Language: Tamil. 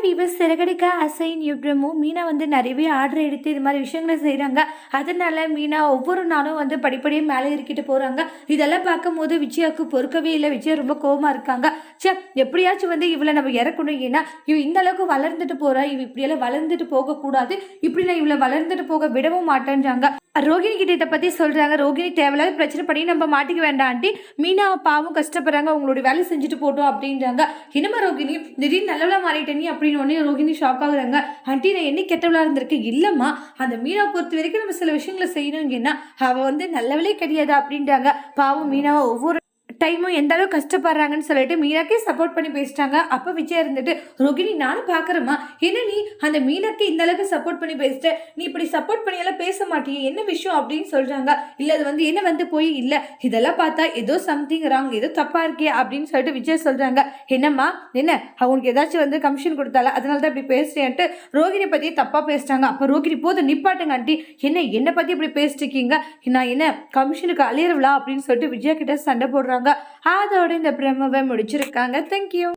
வீவர்ஸ் சிறகடிக்க அசைன் பிரம்மு மீனா வந்து நிறையவே ஆர்டர் எடுத்து இது மாதிரி விஷயங்களை செய்கிறாங்க. அதனால மீனா ஒவ்வொரு நாளும் வந்து படிப்படியே மேலே இருக்கிட்டு போகிறாங்க. இதெல்லாம் பார்க்கும்போது விஜயாவுக்கு பொறுக்கவே இல்லை. விஜயா ரொம்ப கோவமாக இருக்காங்க. சே, எப்படியாச்சும் வந்து இவளை நம்ம இறக்கணும். ஏன்னா இவ இந்த அளவுக்கு வளர்ந்துட்டு போகிறா, இவ இப்படியெல்லாம் வளர்ந்துட்டு போகக்கூடாது, இப்படி நான் இவளை வளர்ந்துட்டு போக விடவும் மாட்டேன்றாங்க. ரோகிணி கிட்ட இதை பற்றி சொல்கிறாங்க. ரோகிணி தேவையில்லாத பிரச்சனை பண்ணி நம்ம மாட்டிக்க வேண்டாம் ஆண்டி, மீனா பாவம் கஷ்டப்படுறாங்க, அவங்களோட வேலை செஞ்சுட்டு போட்டோம் அப்படின்றாங்க. என்னமா ரோகிணி திடீர்னு நல்லவளா மாறிட்டேனி அப்படின்னு ஒன்னே ரோகிணி ஷாக் ஆகுறாங்க. ஆண்டி நான் என்ன கெட்டவளா இருந்திருக்கு? இல்லம்மா, அந்த மீனா பொறுத்த வரைக்கும் நம்ம சில விஷயங்களை செய்யணும். ஏன்னா அவள் வந்து நல்லவளே கிடையாது அப்படின்றாங்க. பாவம் மீனாவை ஒவ்வொரு டைமும் எந்த அளவுக்கு கஷ்டப்படுறாங்கன்னு சொல்லிட்டு மீனாக்கே சப்போர்ட் பண்ணி பேசிட்டாங்க. அப்போ விஜயா இருந்துட்டு, ரோகிணி நானும் பார்க்குறேம்மா, என்ன நீ அந்த மீனாக்கு இந்த அளவுக்கு சப்போர்ட் பண்ணி பேசிட்ட, நீ இப்படி சப்போர்ட் பண்ணியெல்லாம் பேச மாட்டியே, என்ன விஷயம் அப்படின்னு சொல்கிறாங்க. இல்லை அது வந்து என்ன வந்து போய் இல்லை, இதெல்லாம் பார்த்தா ஏதோ சம்திங் ராங், ஏதோ தப்பாக இருக்கே அப்படின்னு சொல்லிட்டு விஜயா சொல்கிறாங்க. என்னம்மா என்ன அவங்களுக்கு ஏதாச்சும் வந்து கமிஷன் கொடுத்தால அதனால தான் இப்படி பேசுறேன்ட்டு ரோகிணி பற்றி தப்பாக பேசிட்டாங்க. அப்போ ரோகிணி போதும் நிப்பாட்டுங்க ஆண்டி, என்னை பற்றி இப்படி பேசிட்டு இருக்கீங்க, நான் என்ன கமிஷனுக்கு அழியறவளா அப்படின்னு சொல்லிட்டு விஜயா கிட்ட சண்டை போடுறாங்க. அதோட இந்த பிரமவை முடிச்சிருக்காங்க. தேங்க்யூ.